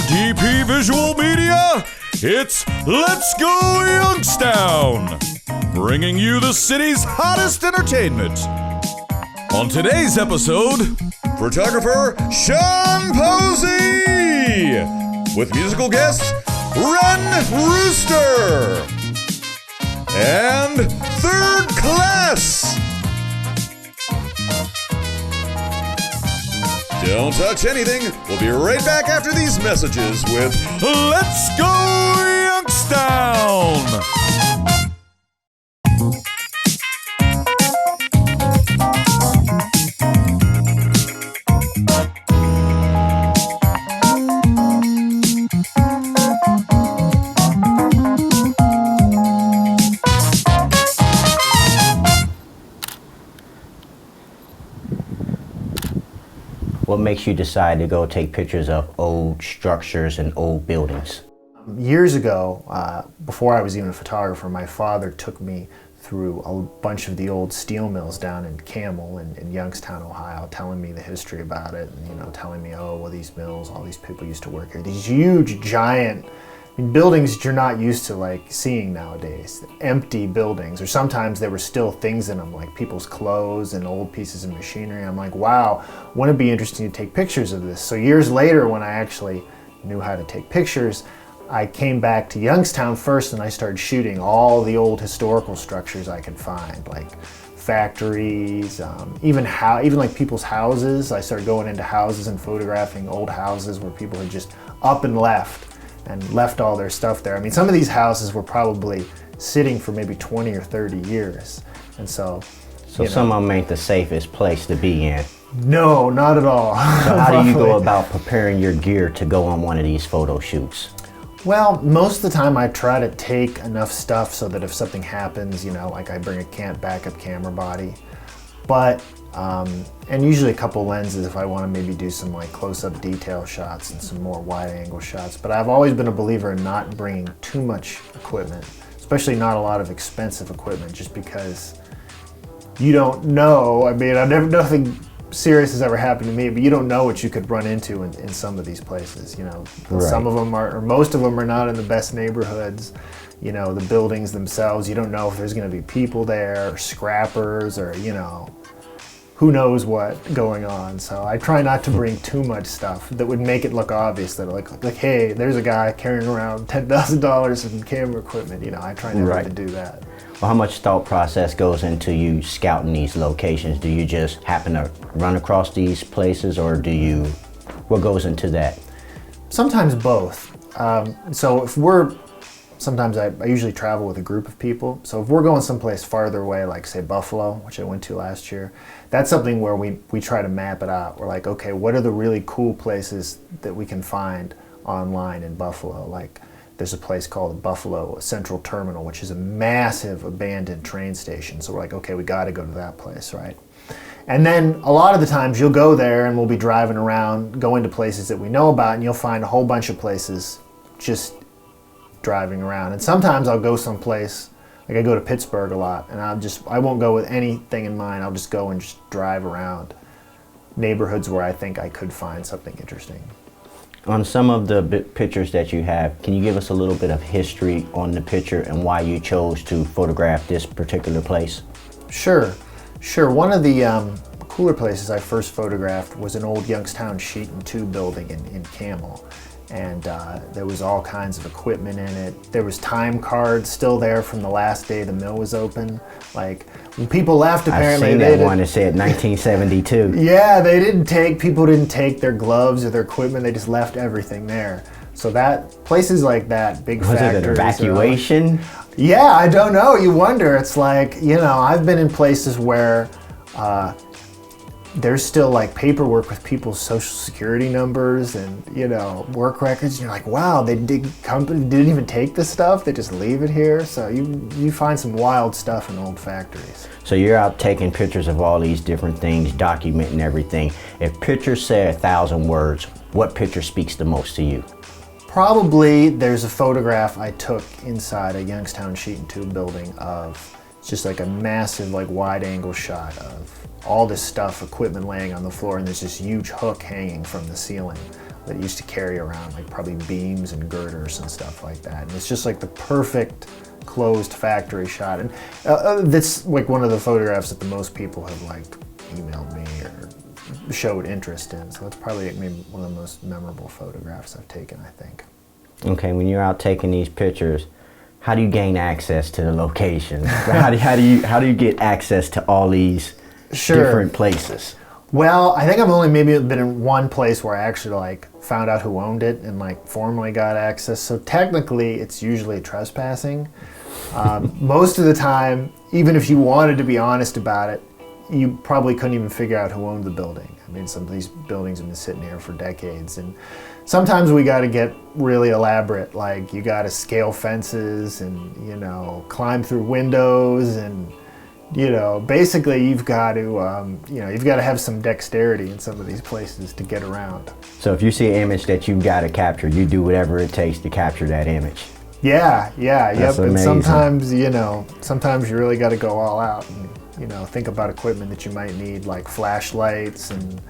DP Visual Media, it's Let's Go Youngstown, bringing you the city's hottest entertainment. On today's episode, photographer Sean Posey, with musical guests Wren, Rooster, and Third Class. Don't touch anything. We'll be right back after these messages with Let's Go Youngstown. What makes you decide to go take pictures of old structures and old buildings? Years ago, before I was even a photographer, my father took me through a bunch of the old steel mills down in Camel in Youngstown, Ohio, telling me the history about it, and telling me, oh, well, these mills, all these people used to work here. These huge, giant buildings that you're not used to seeing nowadays. Empty buildings, or sometimes there were still things in them, like people's clothes and old pieces of machinery. I'm like, wow, wouldn't it be interesting to take pictures of this? So years later, when I actually knew how to take pictures, I came back to Youngstown first and I started shooting all the old historical structures I could find, like factories, even like people's houses. I started going into houses and photographing old houses where people had just up and left all their stuff there. I mean, some of these houses were probably sitting for maybe 20 or 30 years. And so some of them ain't the safest place to be in. No, not at all. So how do you go about preparing your gear to go on one of these photo shoots? Well, most of the time I try to take enough stuff so that if something happens, like I bring a backup camera body. But and usually a couple lenses if I want to maybe do some close-up detail shots and some more wide-angle shots. But I've always been a believer in not bringing too much equipment, especially not a lot of expensive equipment, just because you don't know. I mean, nothing serious has ever happened to me, but you don't know what you could run into in some of these places. Right. Some of them are, or most of them are not in the best neighborhoods. The buildings themselves, you don't know if there's going to be people there, or scrappers, or who knows what going on. So I try not to bring too much stuff that would make it look obvious that like hey, there's a guy carrying around $10,000 in camera equipment. I try never to do that. Well, how much thought process goes into you scouting these locations? Do you just happen to run across these places, or what goes into that? Sometimes both. Sometimes I usually travel with a group of people. So if we're going someplace farther away, like say Buffalo, which I went to last year, that's something where we try to map it out. We're like, okay, what are the really cool places that we can find online in Buffalo? Like there's a place called Buffalo Central Terminal, which is a massive abandoned train station. So we're like, okay, we got to go to that place, right? And then a lot of the times you'll go there and we'll be driving around, going to places that we know about, and you'll find a whole bunch of places just driving around. And sometimes I'll go someplace, like I go to Pittsburgh a lot, and I won't go with anything in mind. I'll just go and just drive around neighborhoods where I think I could find something interesting. On some of the pictures that you have, can you give us a little bit of history on the picture and why you chose to photograph this particular place? Sure. One of the cooler places I first photographed was an old Youngstown sheet and tube building in Camel. And there was all kinds of equipment in it. There was time cards still there from the last day the mill was open. Like when people left, apparently I've seen that one that said 1972. Yeah, people didn't take their gloves or their equipment. They just left everything there. So places like that, big factories. Was it an evacuation? Yeah, I don't know. You wonder. It's like, I've been in places where there's still paperwork with people's social security numbers and work records. And you're like, wow, company didn't even take this stuff. They just leave it here. So you find some wild stuff in old factories. So you're out taking pictures of all these different things, documenting everything. If pictures say 1,000 words, what picture speaks the most to you? Probably there's a photograph I took inside a Youngstown sheet and tube building of just a massive wide angle shot of all this stuff, equipment laying on the floor, and there's this huge hook hanging from the ceiling. that used to carry around, like probably beams and girders and stuff like that. And it's just like the perfect closed factory shot. And that's like one of the photographs that the most people have like emailed me or showed interest in. So that's probably maybe one of the most memorable photographs I've taken, I think. Okay, when you're out taking these pictures, how do you gain access to the location? how do you get access to all these different places? Well, I think I've only maybe been in one place where I actually like found out who owned it and like formally got access. So technically, it's usually trespassing. Most of the time, even if you wanted to be honest about it, you probably couldn't even figure out who owned the building. I mean, some of these buildings have been sitting here for decades, and sometimes we got to get really elaborate. Like you got to scale fences and, you know, climb through windows and, you know, basically you've got to, you've got to have some dexterity in some of these places to get around. So if you see an image that you've got to capture, you do whatever it takes to capture that image. Yeah, That's yep. And amazing. sometimes you really got to go all out and, you know, think about equipment that you might need, like flashlights and,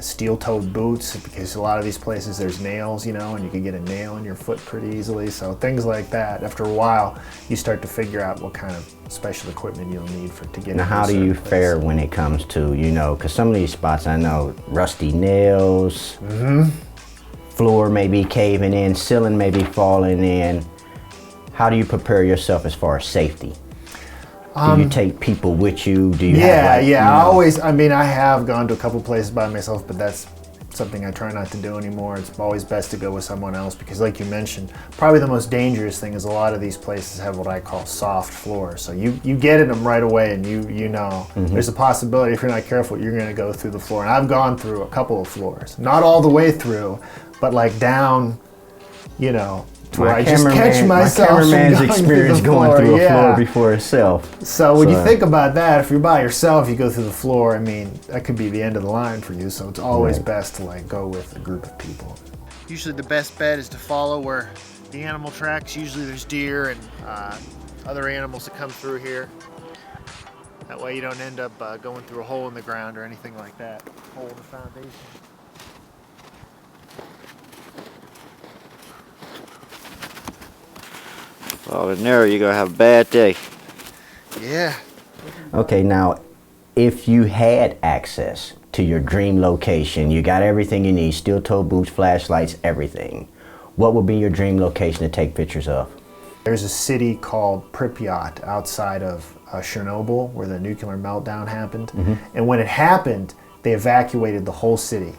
steel-toed boots, because a lot of these places there's nails, you know, and you can get a nail in your foot pretty easily. So things like that. After a while, you start to figure out what kind of special equipment you'll need to get. Now, how do you fare when it comes to, you know, because some of these spots I know, rusty nails, floor may be caving in, ceiling may be falling in. How do you prepare yourself as far as safety? Do you take people with you? Do you have, I have gone to a couple places by myself, but that's something I try not to do anymore. It's always best to go with someone else because, like you mentioned, probably the most dangerous thing is a lot of these places have what I call soft floors. So you get in them right away, and you know there's a possibility if you're not careful you're going to go through the floor. And I've gone through a couple of floors, not all the way through, but like down, you know. My cameraman's experience going through a floor before itself. So when you think about that, if you're by yourself, you go through the floor, I mean, that could be the end of the line for you. So it's always best to like go with a group of people. Usually the best bet is to follow where the animal tracks. Usually there's deer and other animals that come through here. That way you don't end up going through a hole in the ground or anything like that. Hole in the foundation. Well, in there, you're going to have a bad day. Yeah. Okay, now, if you had access to your dream location, you got everything you need, steel-toe boots, flashlights, everything, what would be your dream location to take pictures of? There's a city called Pripyat outside of Chernobyl where the nuclear meltdown happened. And when it happened, they evacuated the whole city.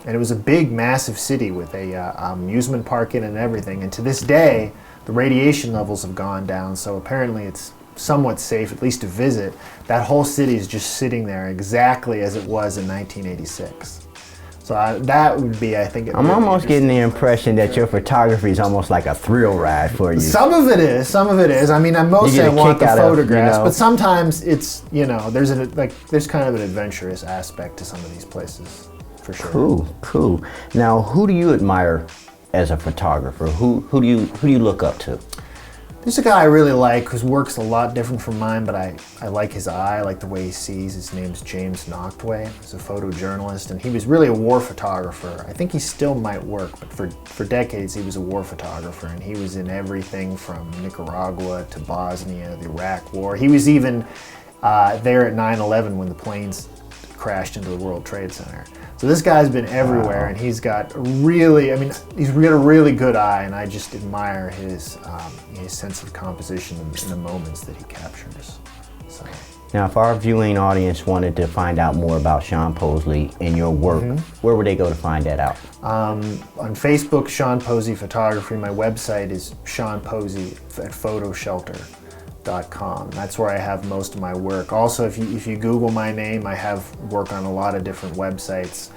And it was a big, massive city with a amusement park in it and everything. And to this day, the radiation levels have gone down, so apparently it's somewhat safe, at least to visit. That whole city is just sitting there exactly as it was in 1986. So that would be, I think... I'm almost getting the impression that your photography is almost like a thrill ride for you. Some of it is. I mean, mostly I want the photographs, but sometimes it's, you know, there's kind of an adventurous aspect to some of these places, for sure. Cool. Now, who do you admire as a photographer? Who do you look up to? There's a guy I really like whose work's a lot different from mine, but I like his eye, I like the way he sees. His name's James Noctway. He's a photojournalist, and he was really a war photographer. I think he still might work, but for decades he was a war photographer, and he was in everything from Nicaragua to Bosnia, the Iraq War. He was even there at 9/11 when the planes crashed into the World Trade Center. So this guy's been everywhere, and he's got a really good eye, and I just admire his sense of composition in the moments that he captures. So. Now, if our viewing audience wanted to find out more about Sean Posey and your work, where would they go to find that out? On Facebook, Sean Posey Photography. My website is Sean Posey at photoshelter.com. That's where I have most of my work. Also, if you Google my name, I have work on a lot of different websites,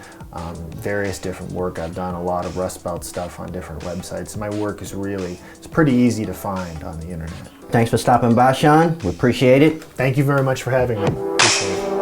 various different work. I've done a lot of Rust Belt stuff on different websites. My work is it's pretty easy to find on the internet. Thanks for stopping by, Sean. We appreciate it. Thank you very much for having me. Appreciate it.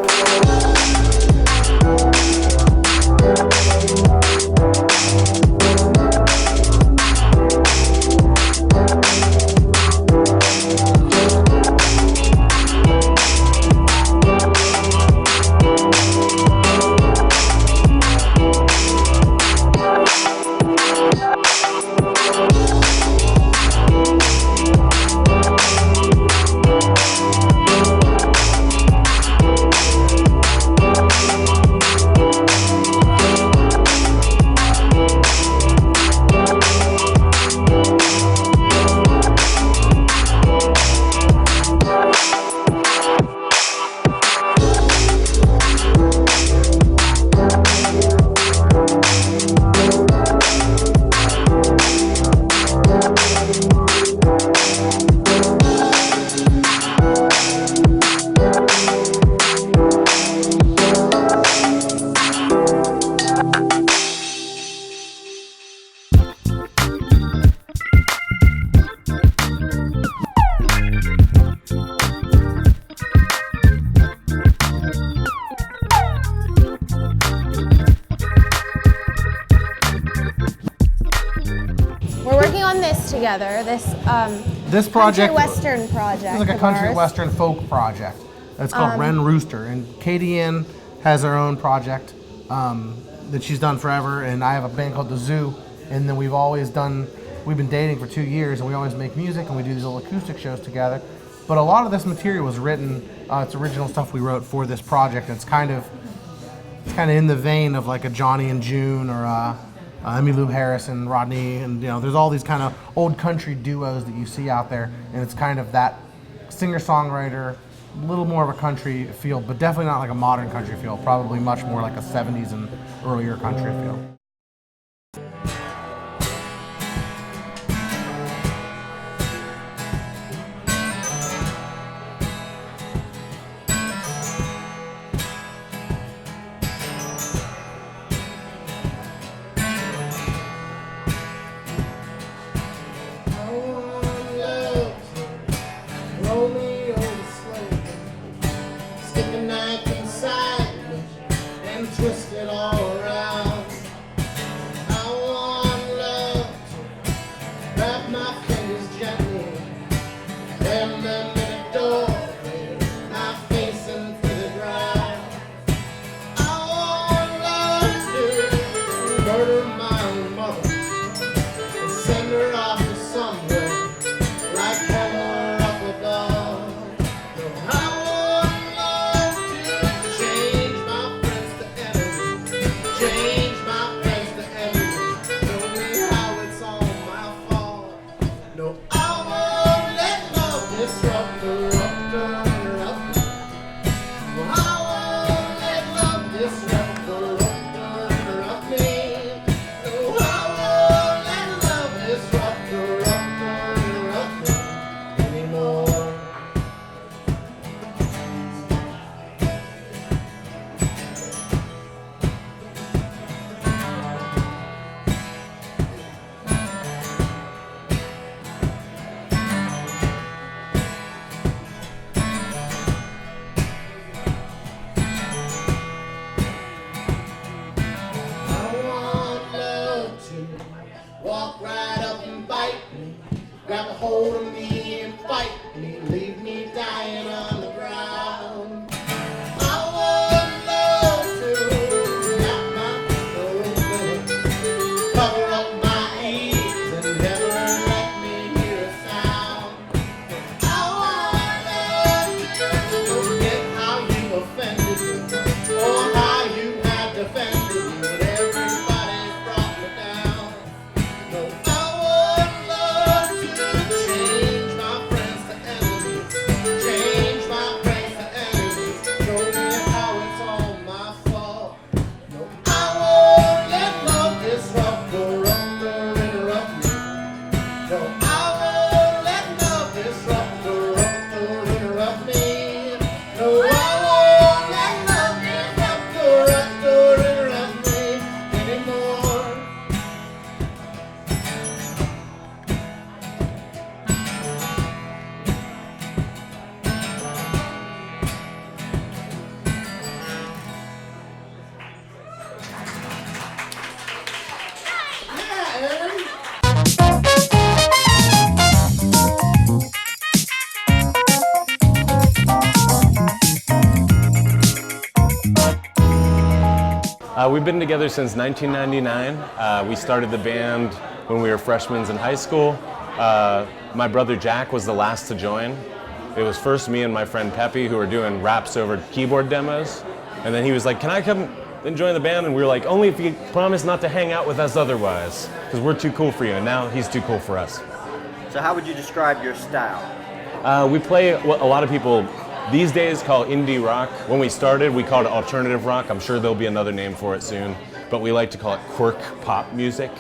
together. This project, country western project. it's like a of country ours. western folk project. It's called Wren, Rooster, and Katie Ann has her own project that she's done forever, and I have a band called The Zoo, and then we've been dating for 2 years, and we always make music, and we do these little acoustic shows together. But a lot of this material was written, it's original stuff we wrote for this project. It's kind of in the vein of like a Johnny and June or Emmylou Harris and Rodney, and there's all these kind of old country duos that you see out there, and it's kind of that singer-songwriter, a little more of a country feel, but definitely not like a modern country feel, probably much more like a 70s and earlier country feel. Twist it all around. I want love to wrap my fingers gently, and them in a doorway, not facing to the ground. I want love to murder my own mother and send her off to somewhere like Homer up above. I want love to change my friends to enemies, change my friends to enemies. Tell me how it's all my fault. No, I won't let love disrupt the interrupt me. No, I won't let love disrupt the interrupt me. No, I won't let love disrupt the interrupt me anymore. I want love to walk right up and bite me, grab a hold of me and fight me, leave me dying on the ground. I want love to wrap my throat, cover up my ears and never let me hear a sound. I want love to forget how you offended me or how you had defended me when everybody brought me down. No, I want love to change my friends to enemies, change my friends to enemies. Show me how it's all my fault. No, I won't let love disrupt or interrupt me. No, I won't let love disrupt or interrupt me. No, I won't let love disrupt or interrupt me anymore. Yeah, Aaron. We've been together since 1999. We started the band when we were freshmen in high school. My brother Jack was the last to join. It was first me and my friend Peppy who were doing raps over keyboard demos. And then he was like, "Can I come and join the band?" And we were like, "Only if you promise not to hang out with us otherwise, because we're too cool for you." And now he's too cool for us. So how would you describe your style? We play what a lot of people these days call indie rock. When we started, we called it alternative rock. I'm sure there'll be another name for it soon, but we like to call it quirky pop music.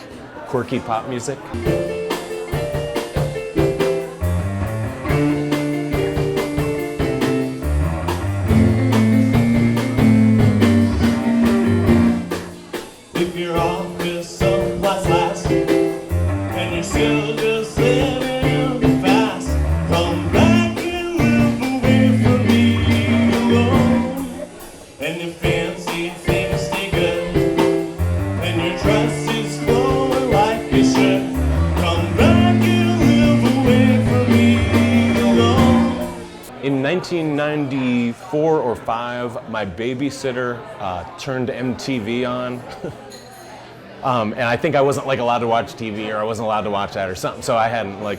If you're off with someplace last and you're still just living fast, come back and live away from me alone. And your fancy things stay good, and your dress is flowing like you should. Come back and 1994 or 5, my babysitter turned MTV on. And I think I wasn't like allowed to watch TV, or I wasn't allowed to watch that or something, so I hadn't like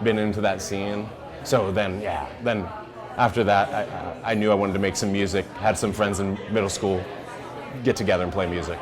been into that scene. So then, then after that, I knew I wanted to make some music, had some friends in middle school get together and play music.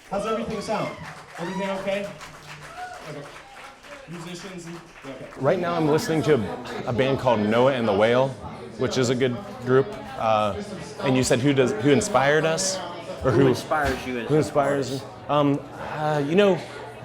How's everything sound? Everything okay? Okay. Musicians? Okay. Right now I'm listening to a band called Noah and the Whale, which is a good group. And you said who inspired us? Or Who inspires you? Who inspires you? You know,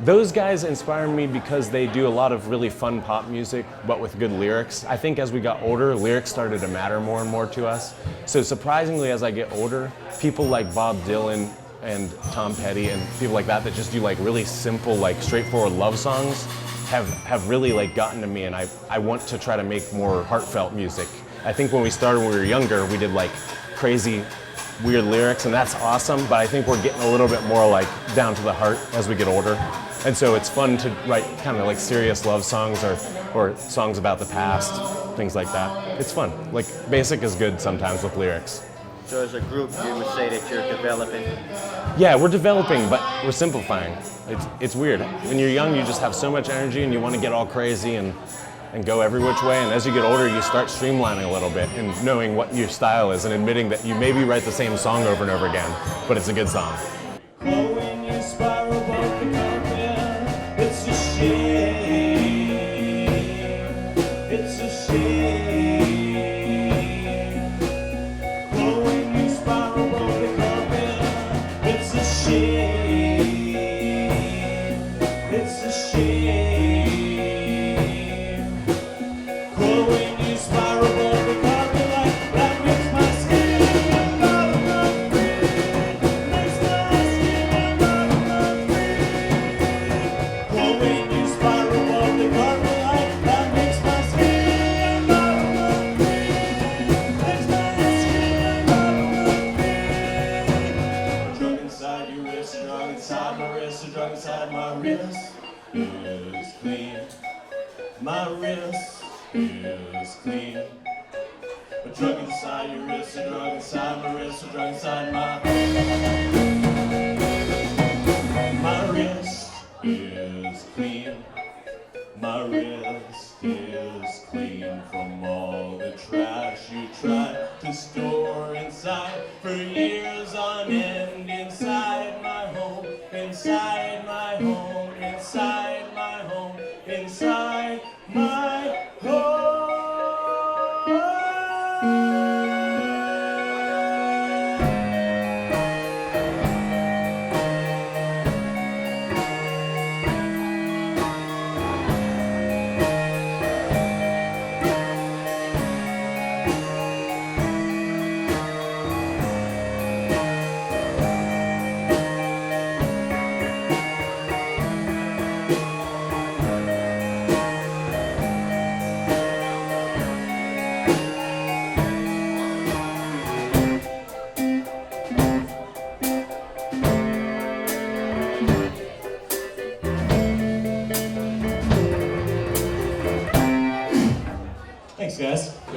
those guys inspire me because they do a lot of really fun pop music, but with good lyrics. I think as we got older, lyrics started to matter more and more to us. So surprisingly, as I get older, people like Bob Dylan and Tom Petty and people like that just do like really simple, like straightforward love songs have really like gotten to me, and I want to try to make more heartfelt music. I think when we started when we were younger, we did like crazy, weird lyrics, and that's awesome, but I think we're getting a little bit more like down to the heart as we get older. And so it's fun to write kind of like serious love songs or songs about the past, things like that. It's fun. Like basic is good sometimes with lyrics. So as a group, you would say that you're developing? Yeah, we're developing, but we're simplifying. It's weird. When you're young, you just have so much energy and you want to get all crazy and go every which way. And as you get older, you start streamlining a little bit and knowing what your style is and admitting that you maybe write the same song over and over again, but it's a good song. It's a shame. It's a shame. Blowing you spiral over the carpet. It's a shame. It's a shame. Blowing you spiral over the carpet like that makes my skin bottom up green. Makes my skin bottom up green. Blowing you spiral over the carpet like that makes my skin bottom up green. Makes my skin bottom up green. Drug inside your wrist, drug inside my wrist, drug inside my wrist is clean. My wrist is clean. A drug inside your wrist, a drug inside my wrist, a drug inside my wrist is clean. My wrist is clean from all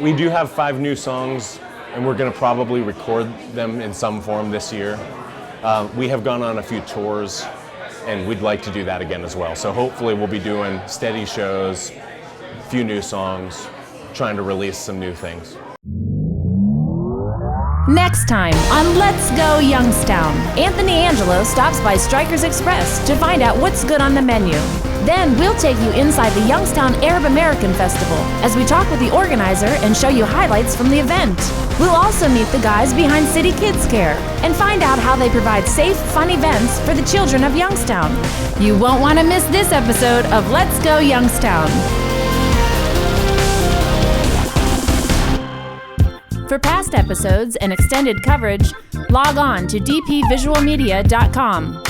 we do have 5 new songs, and we're going to probably record them in some form this year. We have gone on a few tours, and we'd like to do that again as well. So hopefully we'll be doing steady shows, a few new songs, trying to release some new things. Next time on Let's Go Youngstown, Anthony Angelo stops by Strikers Express to find out what's good on the menu. Then we'll take you inside the Youngstown Arab American Festival as we talk with the organizer and show you highlights from the event. We'll also meet the guys behind City Kids Care and find out how they provide safe, fun events for the children of Youngstown. You won't want to miss this episode of Let's Go Youngstown. For past episodes and extended coverage, log on to dpvisualmedia.com.